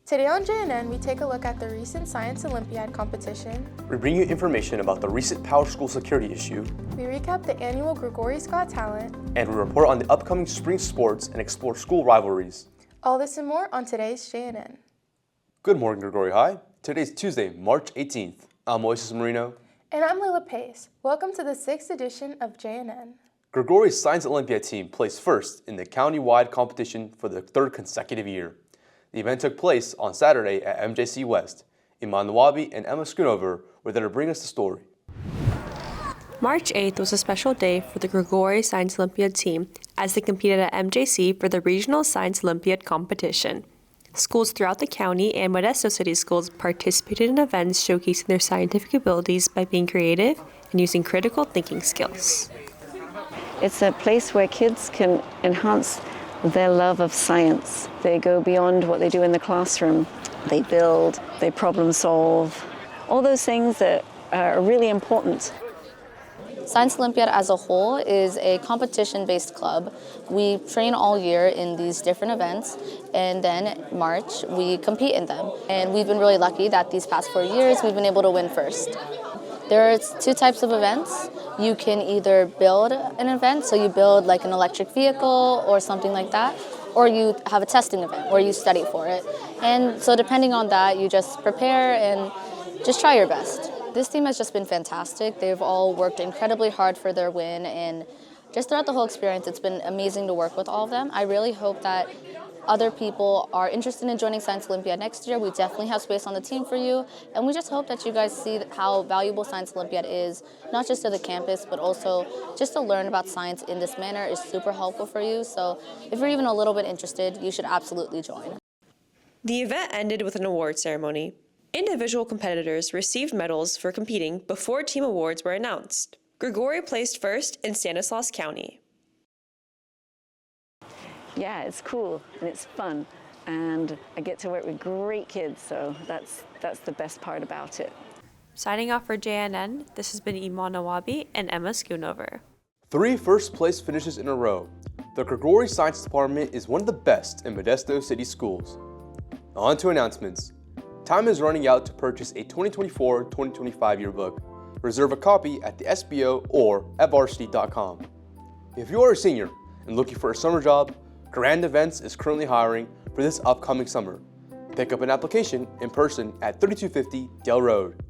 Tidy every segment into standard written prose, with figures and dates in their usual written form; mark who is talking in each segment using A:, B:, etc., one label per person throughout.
A: Today on JNN, we take a look at the recent Science Olympiad competition.
B: We bring you information about the recent PowerSchool security issue.
A: We recap the annual Gregori's Got Talent.
B: And we report on the upcoming spring sports and explore school rivalries.
A: All this and more on today's JNN.
B: Good morning, Gregori High. Today's Tuesday, March 18th. I'm Moises Marino.
A: And I'm Lila Pace. Welcome to the 6th edition of JNN.
B: Gregori's Science Olympiad team placed first in the county-wide competition for the third consecutive year. The event took place on Saturday at MJC West. Iman Nawabi and Emma Schoonover were there to bring us the story.
C: March 8th was a special day for the Gregori Science Olympiad team as they competed at MJC for the Regional Science Olympiad competition. Schools throughout the county and Modesto City Schools participated in events showcasing their scientific abilities by being creative and using critical thinking skills.
D: It's a place where kids can enhance their love of science. They go beyond what they do in the classroom. They build, they problem solve, all those things that are really important.
E: Science Olympiad as a whole is a competition-based club. We train all year in these different events, and then March we compete in them. And we've been really lucky that these past 4 years we've been able to win first. There are two types of events. You can either build an event, so you build like an electric vehicle or something like that, or you have a testing event where you study for it. And so depending on that, you just prepare and just try your best. This team has just been fantastic. They've all worked incredibly hard for their win, and just throughout the whole experience, it's been amazing to work with all of them. I really hope that other people are interested in joining Science Olympiad next year. We definitely have space on the team for you, and we just hope that you guys see how valuable Science Olympiad is, not just to the campus, but also just to learn about science in this manner is super helpful for you. So if you're even a little bit interested, you should absolutely join.
C: The event ended with an award ceremony. Individual competitors received medals for competing before team awards were announced. Gregori placed first in Stanislaus County.
D: Yeah, it's cool and it's fun, and I get to work with great kids, so that's the best part about it.
C: Signing off for JNN, this has been Iman Nawabi and Emma Schoonover.
B: 3 first-place finishes in a row. The Gregori Science Department is one of the best in Modesto City Schools. On to announcements. Time is running out to purchase a 2024-2025 yearbook. Reserve a copy at the SBO or at varsity.com. If you are a senior and looking for a summer job, Grand Events is currently hiring for this upcoming summer. Pick up an application in person at 3250 Dale Road.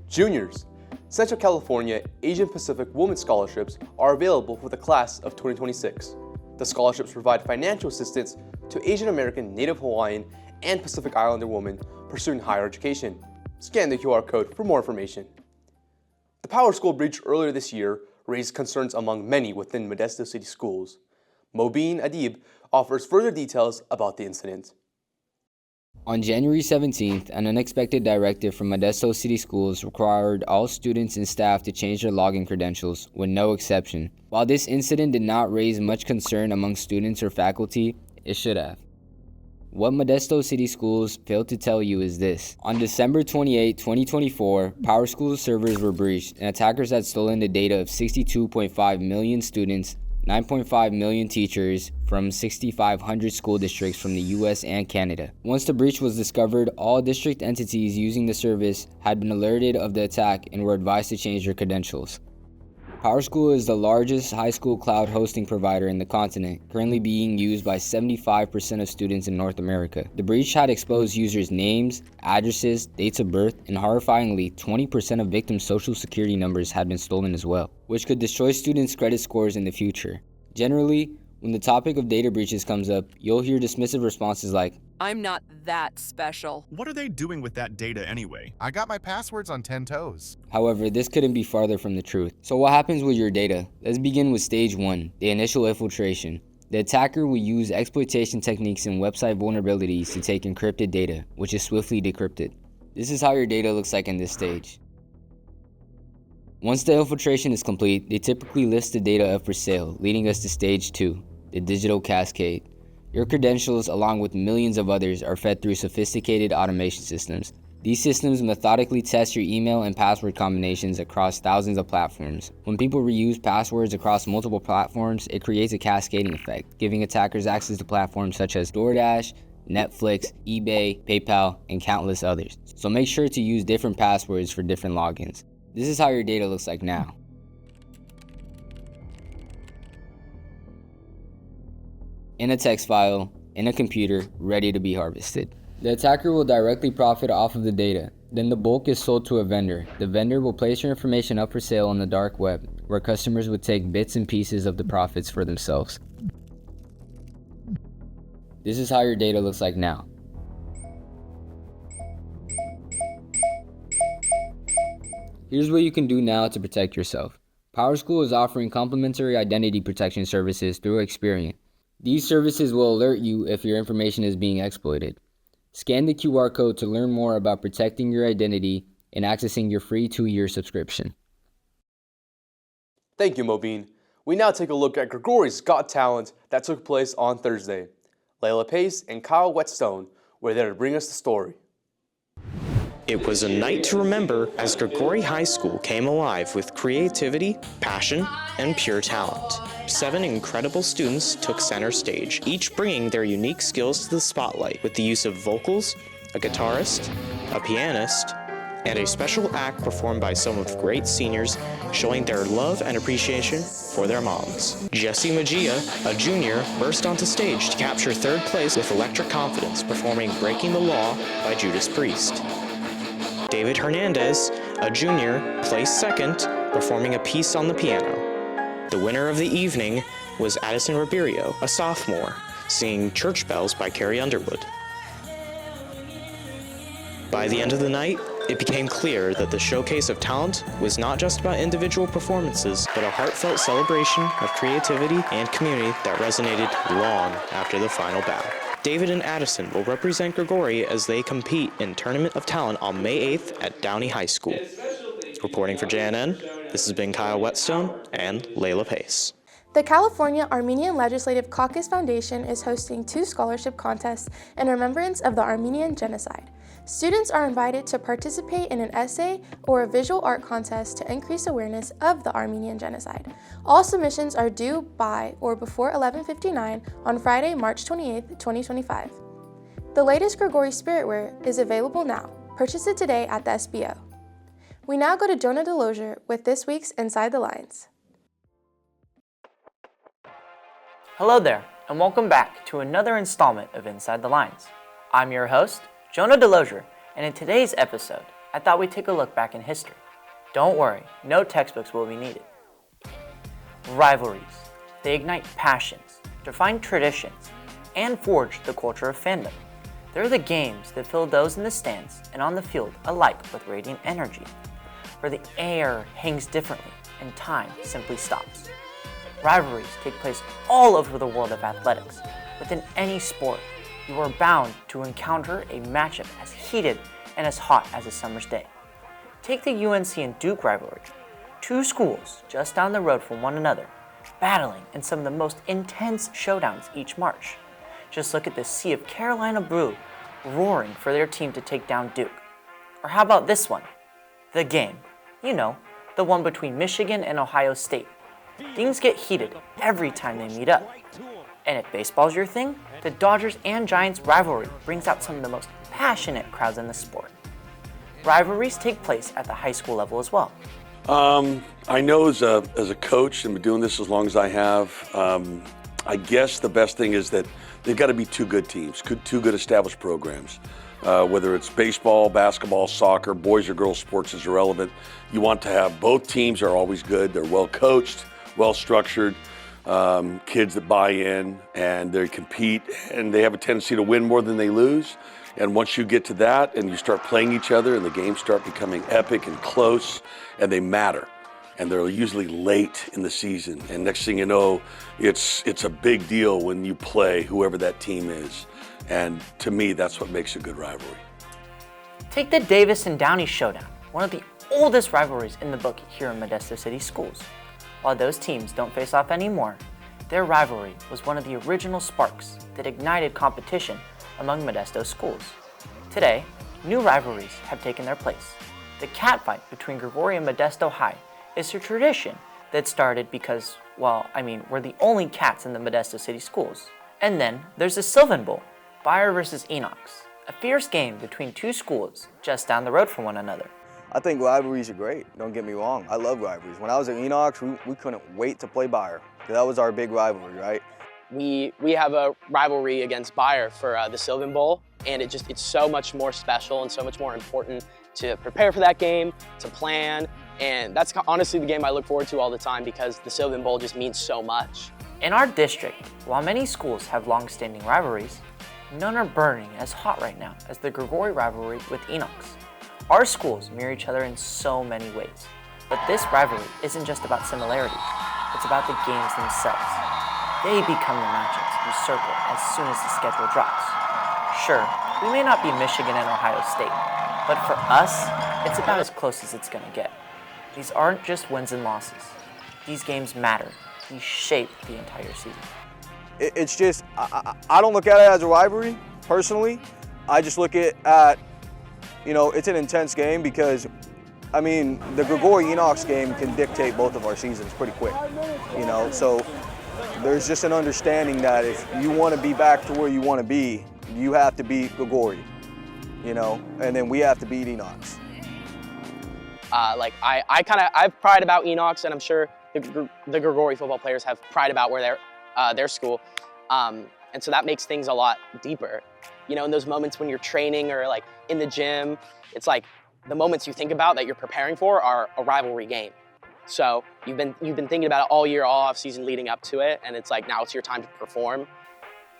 B: Juniors, Central California Asian Pacific Women's Scholarships are available for the class of 2026. The scholarships provide financial assistance to Asian American, Native Hawaiian, and Pacific Islander women pursuing higher education. Scan the QR code for more information. The PowerSchool breach earlier this year raised concerns among many within Modesto City Schools. Mobeen Adib offers further details about the incident.
F: On January 17th, an unexpected directive from Modesto City Schools required all students and staff to change their login credentials, with no exception. While this incident did not raise much concern among students or faculty, it should have. What Modesto City Schools failed to tell you is this. On December 28, 2024, PowerSchool servers were breached and attackers had stolen the data of 62.5 million students, 9.5 million teachers from 6,500 school districts from the US and Canada. Once the breach was discovered, all district entities using the service had been alerted of the attack and were advised to change their credentials. PowerSchool is the largest high school cloud hosting provider in the continent, currently being used by 75% of students in North America. The breach had exposed users' names, addresses, dates of birth, and horrifyingly, 20% of victims' social security numbers had been stolen as well, which could destroy students' credit scores in the future. Generally, when the topic of data breaches comes up, you'll hear dismissive responses like,
G: "I'm not that special."
H: What are they doing with that data anyway? I got my passwords on 10 toes.
F: However, this couldn't be farther from the truth. So what happens with your data? Let's begin with stage 1, the initial infiltration. The attacker will use exploitation techniques and website vulnerabilities to take encrypted data, which is swiftly decrypted. This is how your data looks like in this stage. Once the infiltration is complete, they typically list the data up for sale, leading us to stage 2, the digital cascade. Your credentials, along with millions of others, are fed through sophisticated automation systems. These systems methodically test your email and password combinations across thousands of platforms. When people reuse passwords across multiple platforms, it creates a cascading effect, giving attackers access to platforms such as DoorDash, Netflix, eBay, PayPal, and countless others. So make sure to use different passwords for different logins. This is how your data looks like now. In a text file, in a computer, ready to be harvested. The attacker will directly profit off of the data. Then the bulk is sold to a vendor. The vendor will place your information up for sale on the dark web, where customers would take bits and pieces of the profits for themselves. This is how your data looks like now. Here's what you can do now to protect yourself. PowerSchool is offering complimentary identity protection services through Experian. These services will alert you if your information is being exploited. Scan the QR code to learn more about protecting your identity and accessing your free 2-year subscription.
B: Thank you, Mobeen. We now take a look at Gregori's Got Talent that took place on Thursday. Layla Pace and Kyle Whetstone were there to bring us the story.
I: It was a night to remember as Gregori High School came alive with creativity, passion, and pure talent. 7 incredible students took center stage, each bringing their unique skills to the spotlight with the use of vocals, a guitarist, a pianist, and a special act performed by some of the great seniors showing their love and appreciation for their moms. Jesse Magia, a junior, burst onto stage to capture 3rd place with electric confidence, performing Breaking the Law by Judas Priest. David Hernandez, a junior, placed 2nd, performing a piece on the piano. The winner of the evening was Addison Ribeiro, a sophomore, singing Church Bells by Carrie Underwood. By the end of the night, it became clear that the showcase of talent was not just about individual performances, but a heartfelt celebration of creativity and community that resonated long after the final bow. David and Addison will represent Gregori as they compete in Tournament of Talent on May 8th at Downey High School. Reporting for JNN, this has been Kyle Whetstone and Layla Pace.
A: The California Armenian Legislative Caucus Foundation is hosting 2 scholarship contests in remembrance of the Armenian Genocide. Students are invited to participate in an essay or a visual art contest to increase awareness of the Armenian Genocide. All submissions are due by or before 11:59 on Friday, March 28, 2025. The latest Gregori spiritware is available now. Purchase it today at the SBO. We now go to Jonah Delozier with this week's Inside the Lines.
J: Hello there, and welcome back to another installment of Inside the Lines. I'm your host, Jonah Delozier, and in today's episode, I thought we'd take a look back in history. Don't worry, no textbooks will be needed. Rivalries. They ignite passions, define traditions, and forge the culture of fandom. They're the games that fill those in the stands and on the field alike with radiant energy, where the air hangs differently and time simply stops. Rivalries take place all over the world of athletics. Within any sport, you are bound to encounter a matchup as heated and as hot as a summer's day. Take the UNC and Duke rivalry, 2 schools just down the road from one another, battling in some of the most intense showdowns each March. Just look at the Sea of Carolina Blue roaring for their team to take down Duke. Or how about this one? The game. You know, the one between Michigan and Ohio State. Things get heated every time they meet up. And if baseball's your thing, the Dodgers and Giants rivalry brings out some of the most passionate crowds in the sport. Rivalries take place at the high school level as well.
K: I know as a coach and been doing this as long as I have, I guess the best thing is that they've got to be 2 good teams, 2 good established programs. Whether it's baseball, basketball, soccer, boys or girls sports is irrelevant. You want to have both teams are always good. They're well coached, well structured. Kids that buy in and they compete and they have a tendency to win more than they lose. And once you get to that and you start playing each other and the games start becoming epic and close and they matter. And they're usually late in the season. And next thing you know, it's a big deal when you play whoever that team is. And to me, that's what makes a good rivalry.
J: Take the Davis and Downey showdown, one of the oldest rivalries in the book here in Modesto City Schools. While those teams don't face off anymore, their rivalry was one of the original sparks that ignited competition among Modesto schools. Today, new rivalries have taken their place. The catfight between Gregori and Modesto High is a tradition that started because, we're the only cats in the Modesto City Schools. And then there's the Sylvan Bowl, Bayer versus Enox, a fierce game between two schools just down the road from one another.
L: I think rivalries are great, don't get me wrong. I love rivalries. When I was at Enox, we couldn't wait to play Bayer. That was our big rivalry, right?
M: We have a rivalry against Bayer for the Sylvan Bowl, and it's so much more special and so much more important to prepare for that game, to plan, and that's honestly the game I look forward to all the time because the Sylvan Bowl just means so much.
J: In our district, while many schools have long-standing rivalries, none are burning as hot right now as the Gregori rivalry with Enox. Our schools mirror each other in so many ways, but this rivalry isn't just about similarities, it's about the games themselves. They become the matchups you circle as soon as the schedule drops. Sure, we may not be Michigan and Ohio State, but for us, it's about as close as it's going to get. These aren't just wins and losses. These games matter. These shape the entire season.
L: It's just, I don't look at it as a rivalry, personally. I just look at, it's an intense game because, the Gregori-Enox game can dictate both of our seasons pretty quick, so there's just an understanding that if you want to be back to where you want to be, you have to beat Gregori, and then we have to beat Enox.
M: I have pride about Enox, and I'm sure the Gregori football players have pride about where their school, and so that makes things a lot deeper. In those moments when you're training or like in the gym, it's like the moments you think about that you're preparing for are a rivalry game. So you've been thinking about it all year, all off season leading up to it, and it's like now it's your time to perform.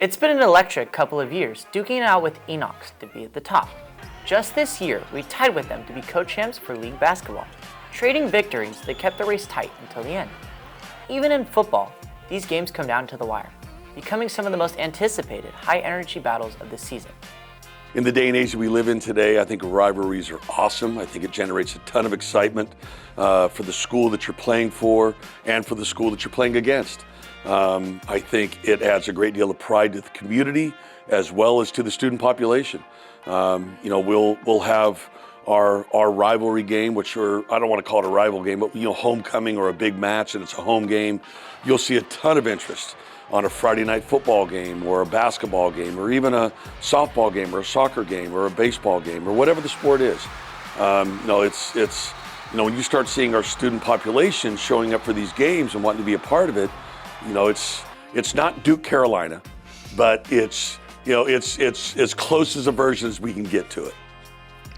J: It's been an electric couple of years, duking it out with Enox to be at the top. Just this year, we tied with them to be co-champs for league basketball, trading victories that kept the race tight until the end. Even in football, these games come down to the wire, becoming some of the most anticipated high-energy battles of the season.
K: In the day and age that we live in today, I think rivalries are awesome. I think it generates a ton of excitement for the school that you're playing for and for the school that you're playing against. I think it adds a great deal of pride to the community as well as to the student population. We'll have our rivalry game, which I don't want to call it a rival game, but homecoming or a big match, and it's a home game. You'll see a ton of interest on a Friday night football game or a basketball game or even a softball game or a soccer game or a baseball game or whatever the sport is. When you start seeing our student population showing up for these games and wanting to be a part of it, it's not Duke, Carolina, but it's as close as a version as we can get to it.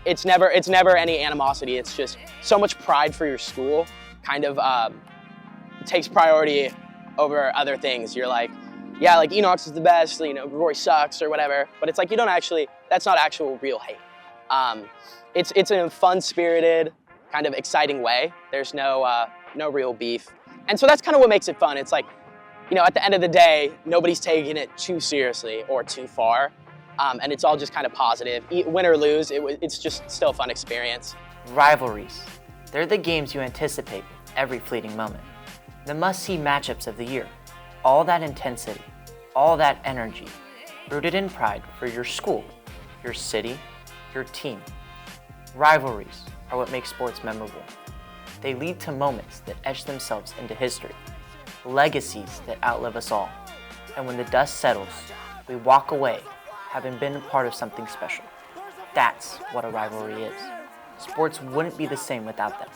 M: It's never any animosity. It's just so much pride for your school kind of takes priority over other things. You're like, yeah, like Enox is the best, Gregori sucks or whatever, but it's like that's not actual real hate. It's in a fun-spirited, kind of exciting way. There's no real beef. And so that's kind of what makes it fun. It's like, at the end of the day, nobody's taking it too seriously or too far. And it's all just kind of positive. Win or lose, it's just still a fun experience.
J: Rivalries. They're the games you anticipate every fleeting moment. The must-see matchups of the year. All that intensity, all that energy, rooted in pride for your school, your city, your team. Rivalries are what make sports memorable. They lead to moments that etch themselves into history, legacies that outlive us all. And when the dust settles, we walk away having been a part of something special. That's what a rivalry is. Sports wouldn't be the same without them.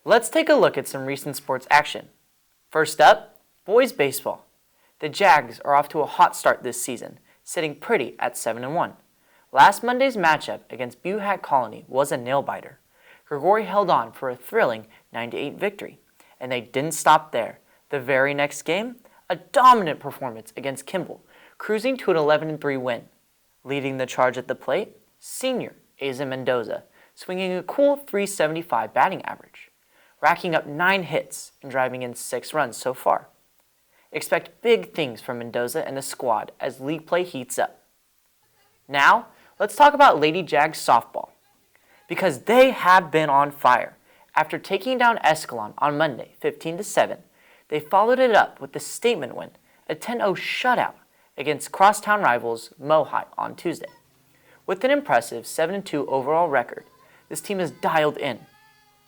J: Let's take a look at some recent sports action. First up, boys baseball. The Jags are off to a hot start this season, sitting pretty at 7-1. Last Monday's matchup against Buhat Colony was a nail-biter. Gregori held on for a thrilling 9-8 victory, and they didn't stop there. The very next game, a dominant performance against Kimball, cruising to an 11-3 win. Leading the charge at the plate, senior Asa Mendoza, swinging a cool .375 batting average, racking up 9 hits and driving in 6 runs so far. Expect big things from Mendoza and the squad as league play heats up. Now, let's talk about Lady Jags softball, because they have been on fire. After taking down Escalon on Monday, 15-7, they followed it up with the statement win, a 10-0 shutout against crosstown rivals Mohai on Tuesday. With an impressive 7-2 overall record, this team is dialed in.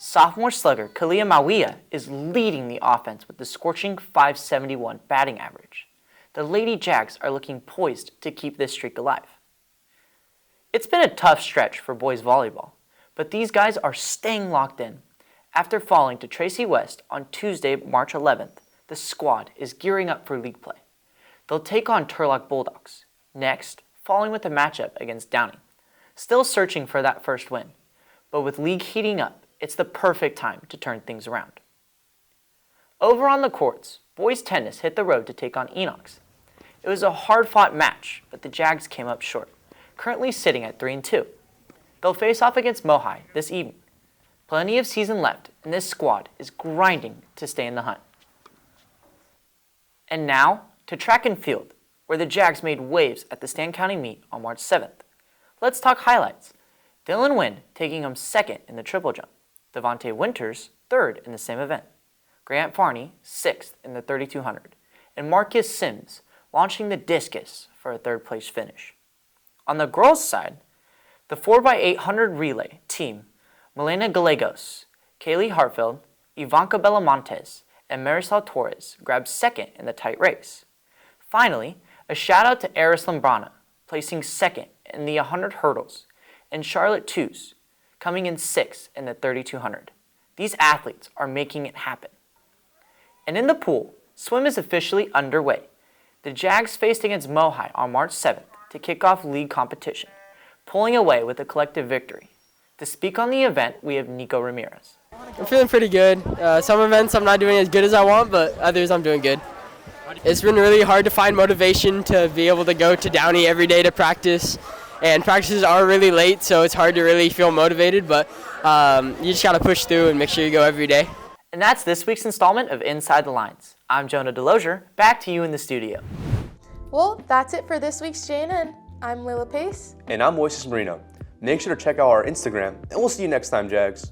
J: Sophomore slugger Kalia Mawia is leading the offense with the scorching .571 batting average. The Lady Jags are looking poised to keep this streak alive. It's been a tough stretch for boys volleyball, but these guys are staying locked in. After falling to Tracy West on Tuesday, March 11th, the squad is gearing up for league play. They'll take on Turlock Bulldogs, next falling with a matchup against Downey. Still searching for that first win, but with league heating up, it's the perfect time to turn things around. Over on the courts, boys tennis hit the road to take on Enox. It was a hard-fought match, but the Jags came up short, currently sitting at 3-2. They'll face off against Mohai this evening. Plenty of season left, and this squad is grinding to stay in the hunt. And now, to track and field, where the Jags made waves at the Stan County meet on March 7th. Let's talk highlights. Dylan Wynn taking home second in the triple jump. Devontae Winters, third in the same event. Grant Farney, sixth in the 3200. And Marcus Sims launching the discus for a third place finish. On the girls' side, the 4x800 relay team, Milena Gallegos, Kaylee Hartfield, Ivanka Belamontes, and Marisol Torres grabbed second in the tight race. Finally, a shout out to Eris Lambrana, placing second in the 100 hurdles, and Charlotte Tews, coming in sixth in the 3200. These athletes are making it happen. And in the pool, swim is officially underway. The Jags faced against Mohai on March 7th to kick off league competition, pulling away with a collective victory. To speak on the event, we have Nico Ramirez.
N: I'm feeling pretty good. Some events I'm not doing as good as I want, but others I'm doing good. It's been really hard to find motivation to be able to go to Downey every day to practice, and practices are really late, so it's hard to really feel motivated, but you just got to push through and make sure you go every day.
J: And that's this week's installment of Inside the Lines. I'm Jonah Delosier, back to you in the studio.
A: Well, that's it for this week's JNN. I'm Lila Pace.
B: And I'm Moises Marino. Make sure to check out our Instagram, and we'll see you next time, Jags.